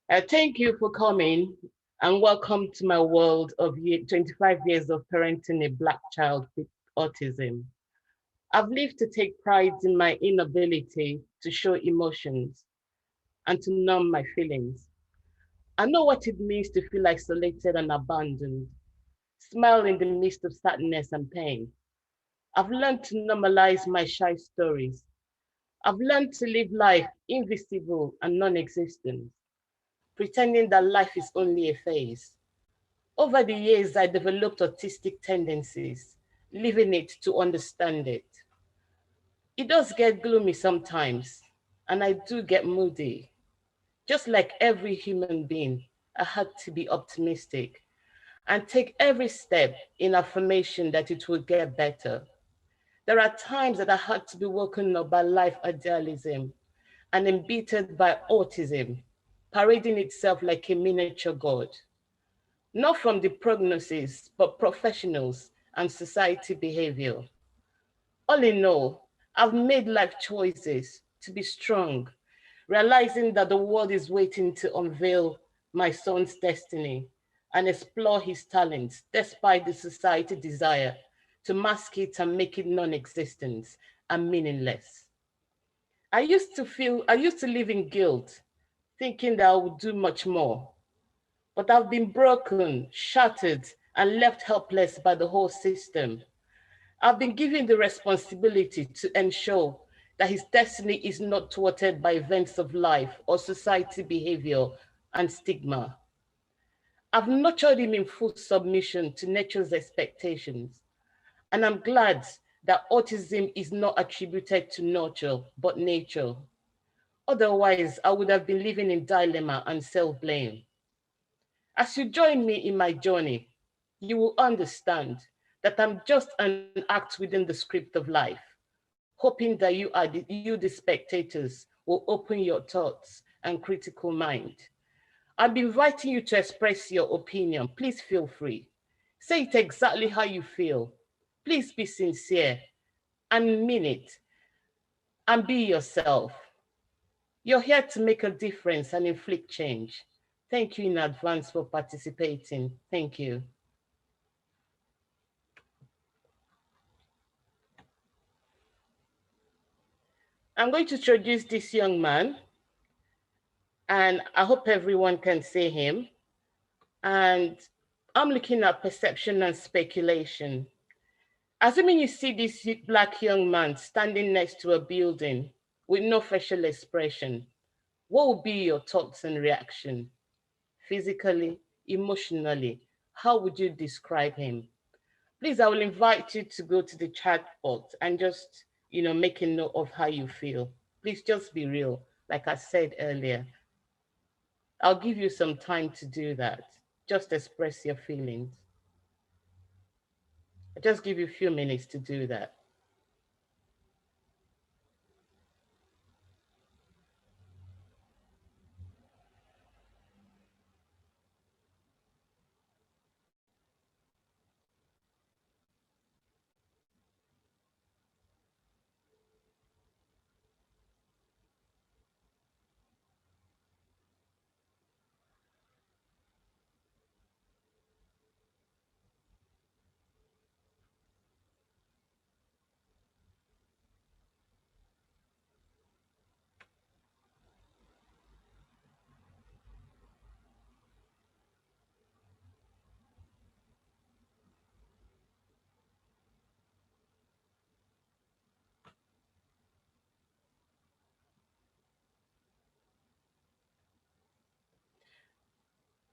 Thank you for coming and welcome to my world of 25 years of parenting a Black child with autism. I've lived to take pride in my inability to show emotions and to numb my feelings. I know what it means to feel isolated and abandoned, smile in the midst of sadness and pain. I've learned to normalize my shy stories. I've learned to live life invisible and non-existent, pretending that life is only a phase. Over the years, I developed autistic tendencies, living it to understand it. It does get gloomy sometimes, and I do get moody. Just like every human being, I had to be optimistic and take every step in affirmation that it will get better. There are times that I had to be woken up by life idealism and embittered by autism, parading itself like a miniature god. Not from the prognosis, but professionals and society behavior. All in all, I've made life choices to be strong, realizing that the world is waiting to unveil my son's destiny and explore his talents despite the society desire to mask it and make it non-existent and meaningless. I used to live in guilt, thinking that I would do much more, but I've been broken, shattered, and left helpless by the whole system. I've been given the responsibility to ensure that his destiny is not thwarted by events of life or society behavior and stigma. I've nurtured him in full submission to nature's expectations, and I'm glad that autism is not attributed to nurture, but nature. Otherwise, I would have been living in dilemma and self-blame. As you join me in my journey, you will understand that I'm just an act within the script of life, hoping that you, the spectators, will open your thoughts and critical mind. I'm inviting you to express your opinion. Please feel free. Say it exactly how you feel. Please be sincere and mean it and be yourself. You're here to make a difference and inflict change. Thank you in advance for participating. Thank you. I'm going to introduce this young man, and I hope everyone can see him. And I'm looking at perception and speculation. Assuming you see this Black young man standing next to a building with no facial expression, what would be your thoughts and reaction? Physically, emotionally, how would you describe him? Please, I will invite you to go to the chat box and just, make a note of how you feel. Please just be real, like I said earlier. I'll give you some time to do that. Just express your feelings. I'll just give you a few minutes to do that.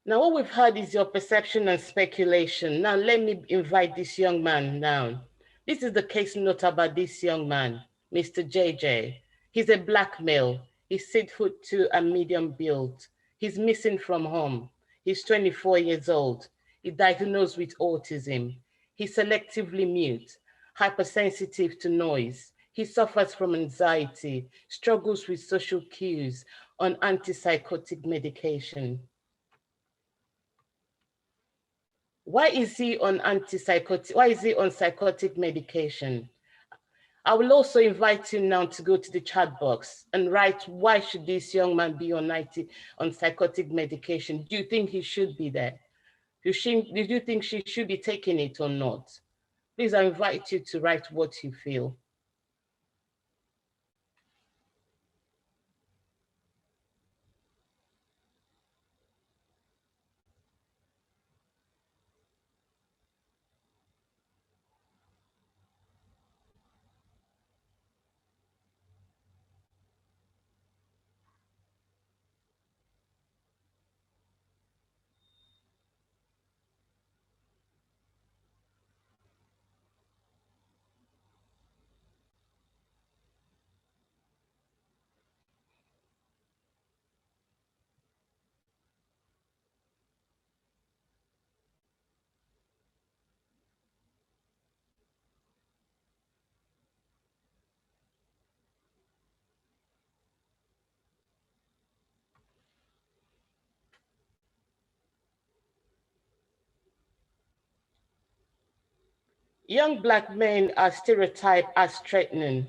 Now, what we've heard is your perception and speculation. Now, let me invite this young man now. This is the case note about this young man, Mr. JJ. He's a Black male. He's 6'2" and medium build. He's missing from home. He's 24 years old. He's diagnosed with autism. He's selectively mute, hypersensitive to noise. He suffers from anxiety, struggles with social cues on antipsychotic medication. Why is he on antipsychotic? Why is he on psychotic medication? I will also invite you now to go to the chat box and write, why should this young man be on psychotic medication? Do you think he should be there? Do you think she should be taking it or not? Please, I invite you to write what you feel. Young Black men are stereotyped as threatening,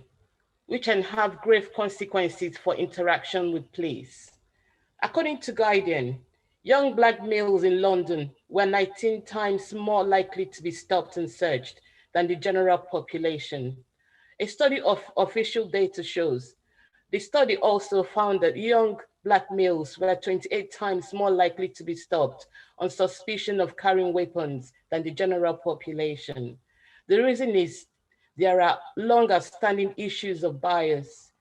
which can have grave consequences for interaction with police. According to Guardian, young Black males in London were 19 times more likely to be stopped and searched than the general population. A study of official data shows. The study also found that young Black males were 28 times more likely to be stopped on suspicion of carrying weapons than the general population. The reason is there are longer-standing issues of bias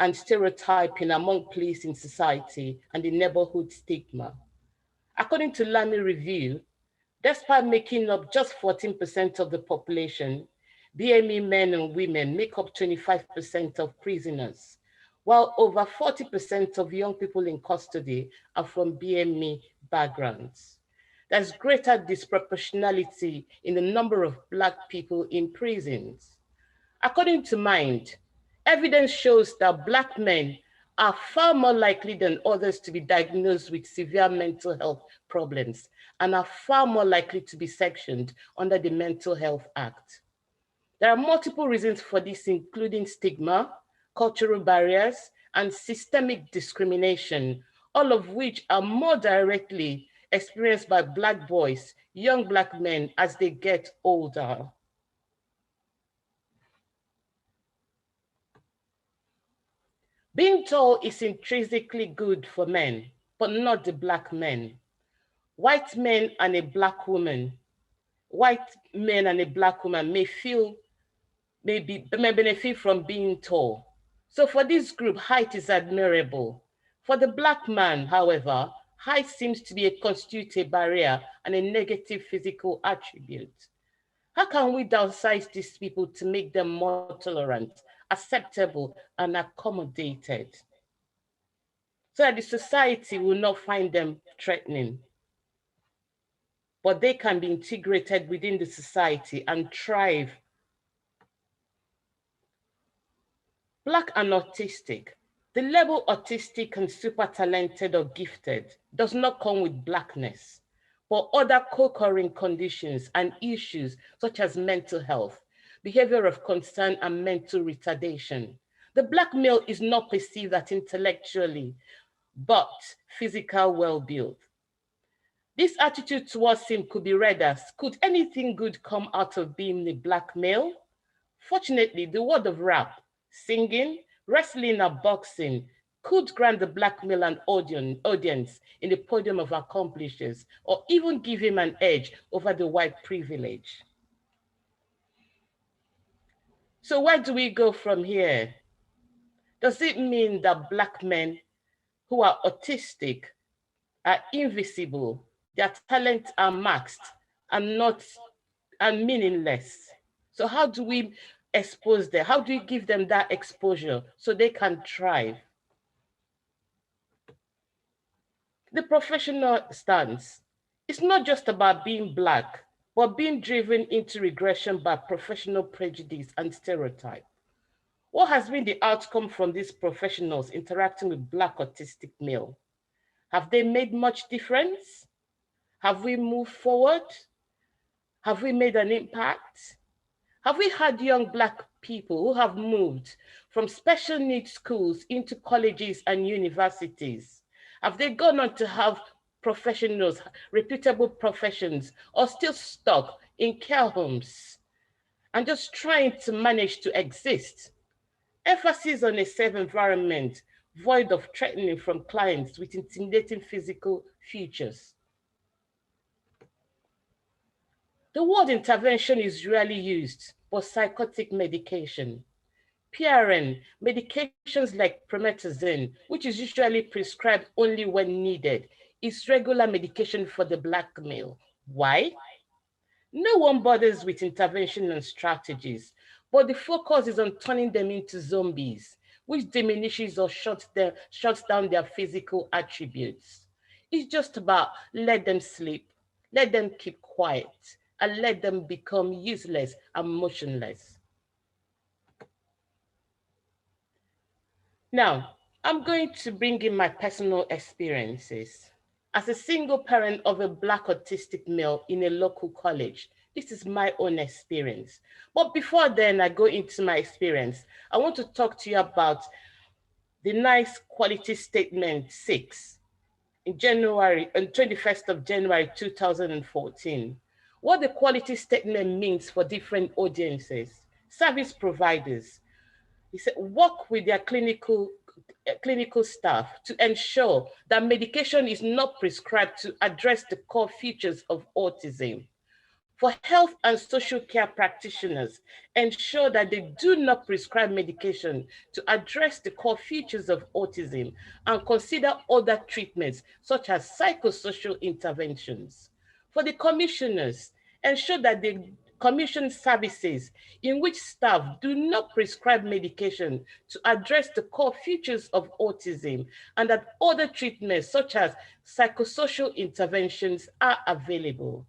and stereotyping among police in society and the neighborhood stigma. According to Lamy Review, despite making up just 14% of the population, BME men and women make up 25% of prisoners, while over 40% of young people in custody are from BME backgrounds. There's greater disproportionality in the number of Black people in prisons. According to Mind, evidence shows that Black men are far more likely than others to be diagnosed with severe mental health problems and are far more likely to be sectioned under the Mental Health Act. There are multiple reasons for this, including stigma, cultural barriers, and systemic discrimination, all of which are more directly experienced by Black boys, young Black men as they get older. Being tall is intrinsically good for men, but not the Black men. White men and a Black woman, white men and a Black woman may benefit from being tall. So for this group, height is admirable. For the Black man, however, height seems to be a constitutive barrier and a negative physical attribute. How can we downsize these people to make them more tolerant, acceptable, and accommodated, so that the society will not find them threatening, but they can be integrated within the society and thrive? Black and autistic. The label autistic and super talented or gifted does not come with Blackness, but other co-occurring conditions and issues such as mental health, behavior of concern, and mental retardation. The Black male is not perceived as intellectually, but physical well-built. This attitude towards him could be read as, could anything good come out of being a Black male? Fortunately, the world of rap, singing, wrestling, and boxing could grant the Black male an audience in the podium of accomplishers, or even give him an edge over the white privilege. So where do we go from here? Does it mean that Black men who are autistic are invisible, their talents are maxed and meaningless? So how do we expose them? How do we give them that exposure so they can thrive? The professional stance. It's not just about being Black, but being driven into regression by professional prejudice and stereotype. What has been the outcome from these professionals interacting with Black autistic male? Have they made much difference? Have we moved forward? Have we made an impact? Have we had young Black people who have moved from special needs schools into colleges and universities? Have they gone on to have professionals, reputable professions, or still stuck in care homes and just trying to manage to exist? Emphasis on a safe environment, void of threatening from clients with intimidating physical features. The word intervention is rarely used, but psychotic medication. PRN, medications like promethazine, which is usually prescribed only when needed, is regular medication for the black male. Why? No one bothers with intervention and strategies, but the focus is on turning them into zombies, which diminishes or shuts down their physical attributes. It's just about let them sleep, let them keep quiet, and let them become useless and motionless. Now, I'm going to bring in my personal experiences. As a single parent of a Black autistic male in a local college, this is my own experience. But before then, I go into my experience, I want to talk to you about the NICE Quality Statement 6 in January, on 21st of January 2014. What the quality statement means for different audiences, service providers. He said, work with their clinical staff to ensure that medication is not prescribed to address the core features of autism. For health and social care practitioners, ensure that they do not prescribe medication to address the core features of autism and consider other treatments such as psychosocial interventions. For the commissioners, ensure that they commission services in which staff do not prescribe medication to address the core features of autism and that other treatments such as psychosocial interventions are available.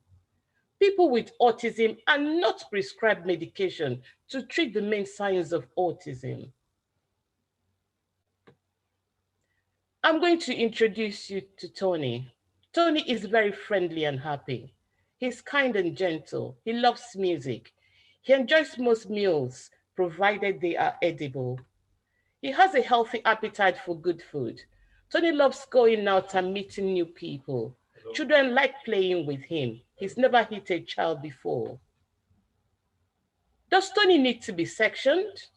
People with autism are not prescribed medication to treat the main signs of autism. I'm going to introduce you to Tony. Tony is very friendly and happy. He's kind and gentle. He loves music. He enjoys most meals, provided they are edible. He has a healthy appetite for good food. Tony loves going out and meeting new people. Children like playing with him. He's never hit a child before. Does Tony need to be sectioned?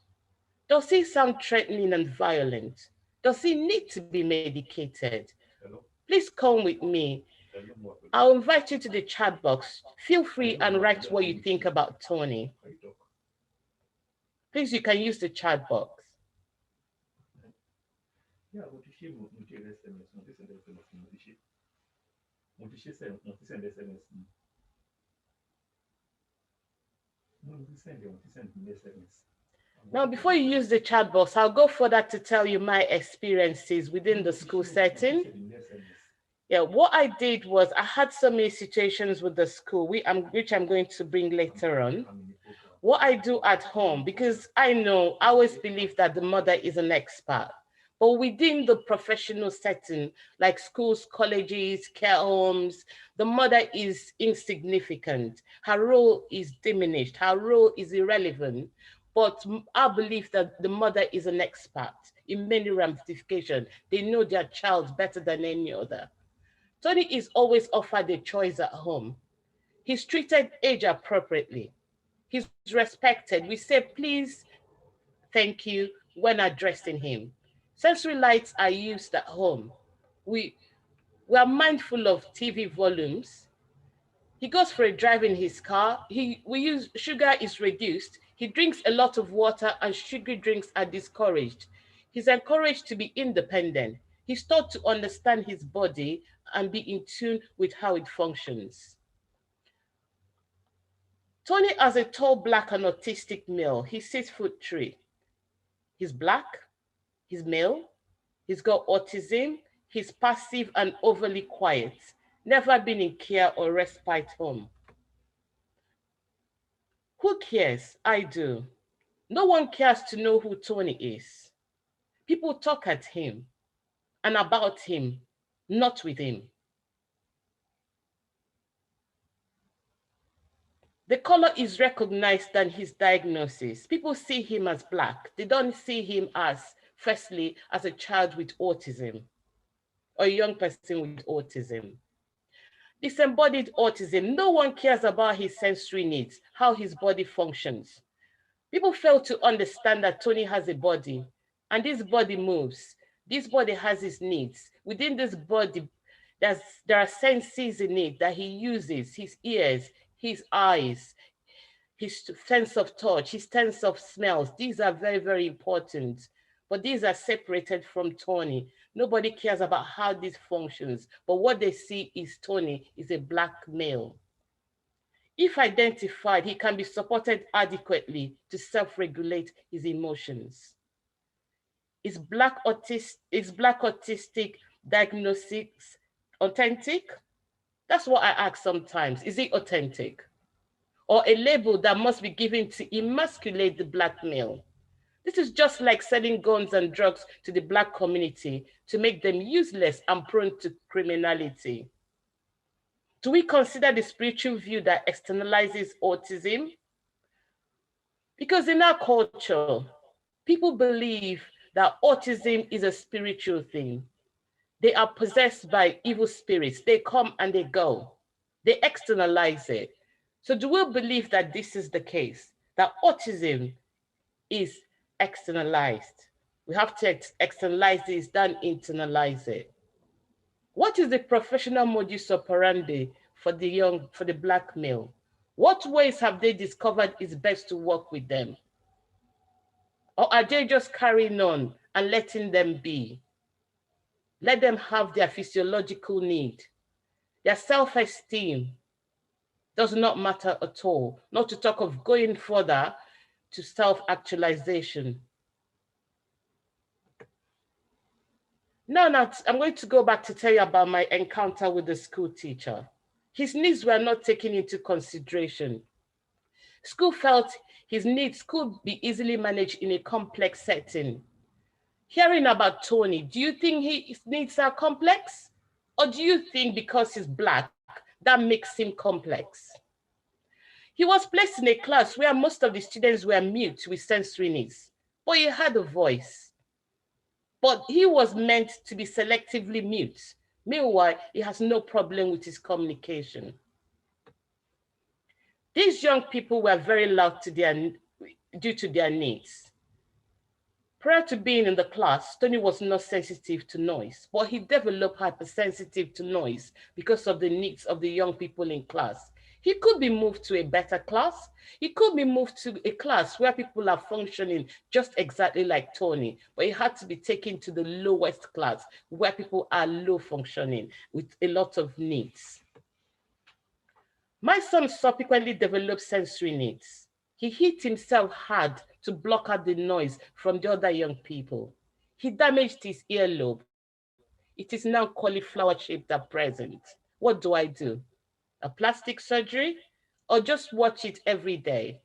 Does he sound threatening and violent? Does he need to be medicated? Please come with me. I'll invite you to the chat box. Feel free and write what you think about Tony. Please, you can use the chat box. Now, before you use the chat box, I'll go further to tell you my experiences within the school setting. Yeah, what I did was I had so many situations with the school, which I'm going to bring later on. What I do at home, because I always believe that the mother is an expert, but within the professional setting, like schools, colleges, care homes, the mother is insignificant. Her role is diminished. Her role is irrelevant. But I believe that the mother is an expert in many ramifications. They know their child better than any other. Tony is always offered a choice at home. He's treated age appropriately. He's respected. We say, please, thank you, when addressing him. Sensory lights are used at home. We are mindful of TV volumes. He goes for a drive in his car. Sugar is reduced. He drinks a lot of water and sugary drinks are discouraged. He's encouraged to be independent. He's taught to understand his body and be in tune with how it functions. Tony, as a tall, Black and autistic male, he's 6'3". He's Black, he's male, he's got autism, he's passive and overly quiet, never been in care or respite home. Who cares? I do. No one cares to know who Tony is. People talk at him and about him, not with him. The color is recognized than his diagnosis. People see him as Black. They don't see him as, firstly, as a child with autism or a young person with autism. Disembodied autism, no one cares about his sensory needs, how his body functions. People fail to understand that Tony has a body and this body moves. This body has his needs. Within this body, there are senses in it that he uses, his ears, his eyes, his sense of touch, his sense of smells. These are very, very important. But these are separated from Tony. Nobody cares about how this functions, but what they see is Tony is a Black male. If identified, he can be supported adequately to self-regulate his emotions. Is Black autistic diagnosis authentic? That's what I ask sometimes. Is it authentic? Or a label that must be given to emasculate the Black male? This is just like selling guns and drugs to the Black community to make them useless and prone to criminality. Do we consider the spiritual view that externalizes autism? Because in our culture, people believe that autism is a spiritual thing. They are possessed by evil spirits. They come and they go. They externalize it. So do we believe that this is the case, that autism is externalized? We have to externalize this, then internalize it. What is the professional modus operandi for the Black male? What ways have they discovered it's best to work with them? Or are they just carrying on and letting them be? Let them have their physiological need. Their self-esteem does not matter at all, not to talk of going further to self-actualization. Now, I'm going to go back to tell you about my encounter with the school teacher. His needs were not taken into consideration. School felt his needs could be easily managed in a complex setting. Hearing about Tony, do you think his needs are complex? Or do you think because he's Black, that makes him complex? He was placed in a class where most of the students were mute with sensory needs, but he had a voice. But he was meant to be selectively mute. Meanwhile, he has no problem with his communication. These young people were very loud due to their needs. Prior to being in the class, Tony was not sensitive to noise, but he developed hypersensitive to noise because of the needs of the young people in class. He could be moved to a better class. He could be moved to a class where people are functioning just exactly like Tony, but he had to be taken to the lowest class where people are low functioning with a lot of needs. My son subsequently developed sensory needs. He hit himself hard to block out the noise from the other young people. He damaged his earlobe. It is now cauliflower-shaped at present. What do I do? A plastic surgery, or just watch it every day?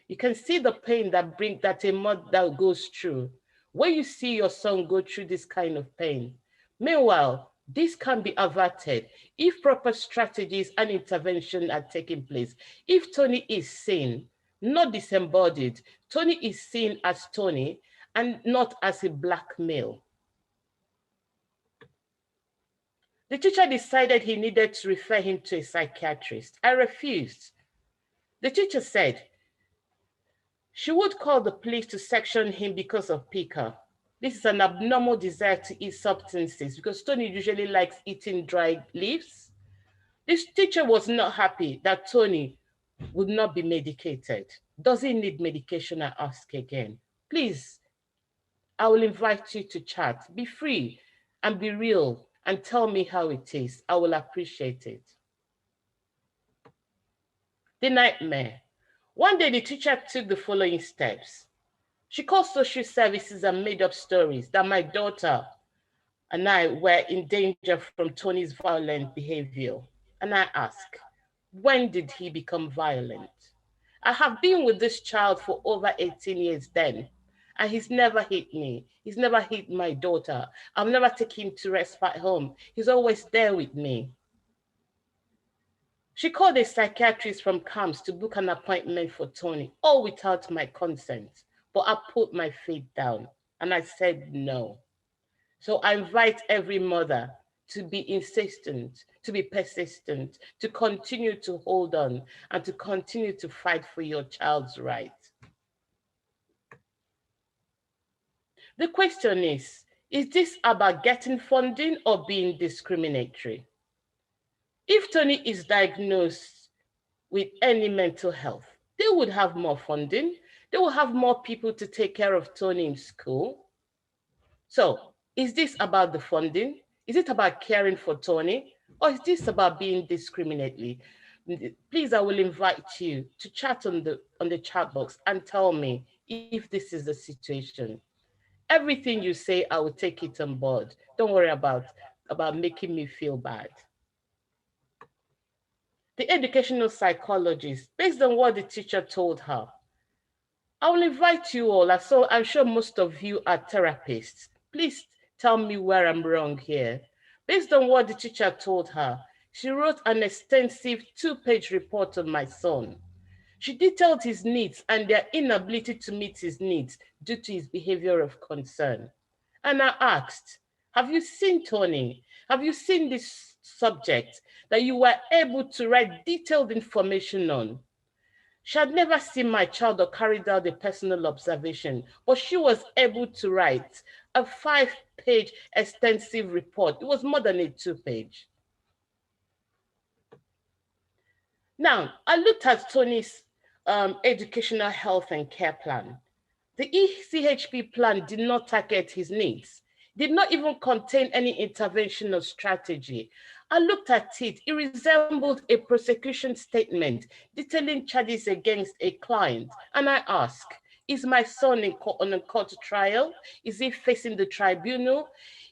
You can see the pain that a mother goes through when you see your son go through this kind of pain. Meanwhile, this can be averted if proper strategies and intervention are taking place. If Tony is seen, not disembodied, Tony is seen as Tony and not as a Black male. The teacher decided he needed to refer him to a psychiatrist. I refused. The teacher said she would call the police to section him because of pica. This is an abnormal desire to eat substances because Tony usually likes eating dry leaves. This teacher was not happy that Tony would not be medicated. Does he need medication? I ask again. Please, I will invite you to chat. Be free and be real and tell me how it is. I will appreciate it. The nightmare. One day the teacher took the following steps. She called social services and made up stories that my daughter and I were in danger from Tony's violent behavior. And I asked, when did he become violent? I have been with this child for over 18 years then, and he's never hit me. He's never hit my daughter. I've never taken him to respite home. He's always there with me. She called a psychiatrist from CAMS to book an appointment for Tony, all without my consent. But I put my feet down and I said no. So I invite every mother to be insistent, to be persistent, to continue to hold on, and to continue to fight for your child's right. The question is this about getting funding or being discriminatory? If Tony is diagnosed with any mental health, they would have more funding. They will have more people to take care of Tony in school. So, is this about the funding? Is it about caring for Tony? Or is this about being discriminatory? Please, I will invite you to chat on the chat box and tell me if this is the situation. Everything you say, I will take it on board. Don't worry about making me feel bad. The educational psychologist, based on what the teacher told her, I will invite you all. So I'm sure most of you are therapists. Please tell me where I'm wrong here. Based on what the teacher told her, she wrote an extensive 2-page report on my son. She detailed his needs and their inability to meet his needs due to his behavior of concern. And I asked, have you seen Tony? Have you seen this subject that you were able to write detailed information on? She had never seen my child or carried out a personal observation, but she was able to write a 5-page extensive report. It was more than a 2-page. Now, I looked at Tony's educational health and care plan. The ECHP plan did not target his needs, did not even contain any intervention or strategy. I looked at it, it resembled a prosecution statement detailing charges against a client. And I asked, is my son on a court trial? Is he facing the tribunal?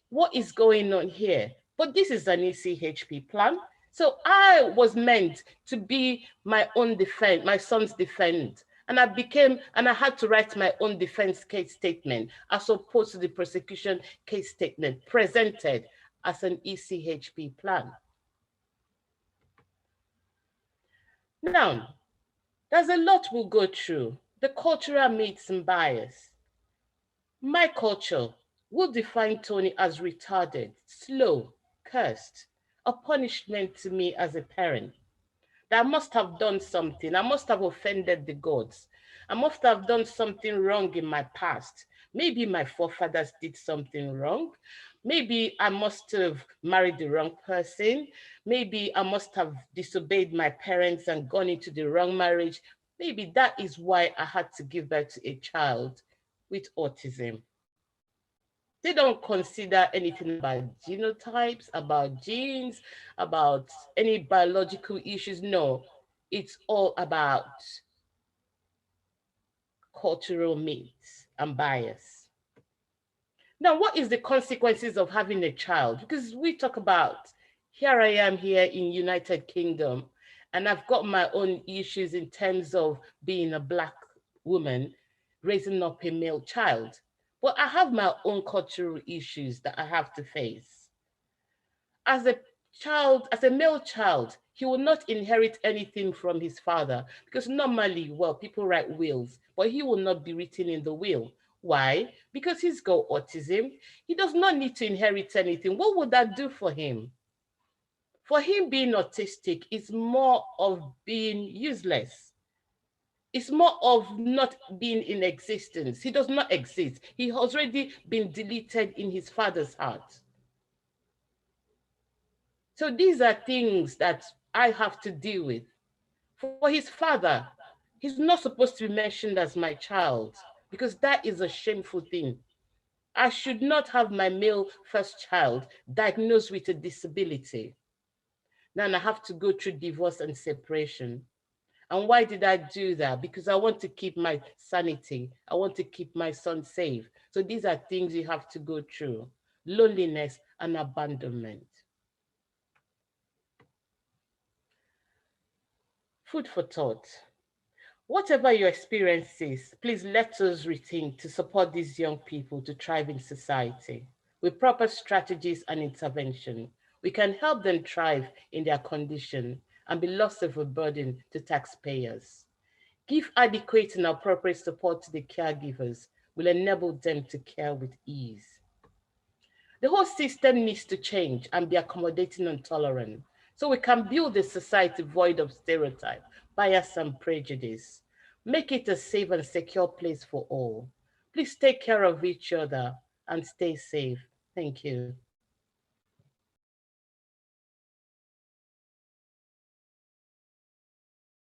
What is going on here? But this is an ECHP plan. So I was meant to be my own defense, my son's defense. And I had to write my own defense case statement as opposed to the prosecution case statement presented as an ECHP plan. Now, there's a lot we'll go through. The cultural myths and bias. My culture will define Tony as retarded, slow, cursed, a punishment to me as a parent. That I must have done something. I must have offended the gods. I must have done something wrong in my past. Maybe my forefathers did something wrong. Maybe I must have married the wrong person. Maybe I must have disobeyed my parents and gone into the wrong marriage. Maybe that is why I had to give birth to a child with autism. They don't consider anything about genotypes, about genes, about any biological issues. No, it's all about cultural myths and bias. Now, what is the consequences of having a child? Because we talk about, here I am here in United Kingdom, and I've got my own issues in terms of being a Black woman, raising up a male child. But I have my own cultural issues that I have to face. As a child, as a male child, he will not inherit anything from his father because normally, well, people write wills, but he will not be written in the will. Why? Because he's got autism. He does not need to inherit anything. What would that do for him? For him, being autistic is more of being useless. It's more of not being in existence. He does not exist. He has already been deleted in his father's heart. So these are things that I have to deal with. For his father, he's not supposed to be mentioned as my child because that is a shameful thing. I should not have my male first child diagnosed with a disability. Now I have to go through divorce and separation. And why did I do that? Because I want to keep my sanity. I want to keep my son safe. So these are things you have to go through. Loneliness and abandonment. Food for thought. Whatever your experience is, please let us rethink to support these young people to thrive in society. With proper strategies and intervention, we can help them thrive in their condition and be less of a burden to taxpayers. Give adequate and appropriate support to the caregivers will enable them to care with ease. The whole system needs to change and be accommodating and tolerant so we can build a society void of stereotype, bias, and prejudice. Make it a safe and secure place for all. Please take care of each other and stay safe. Thank you.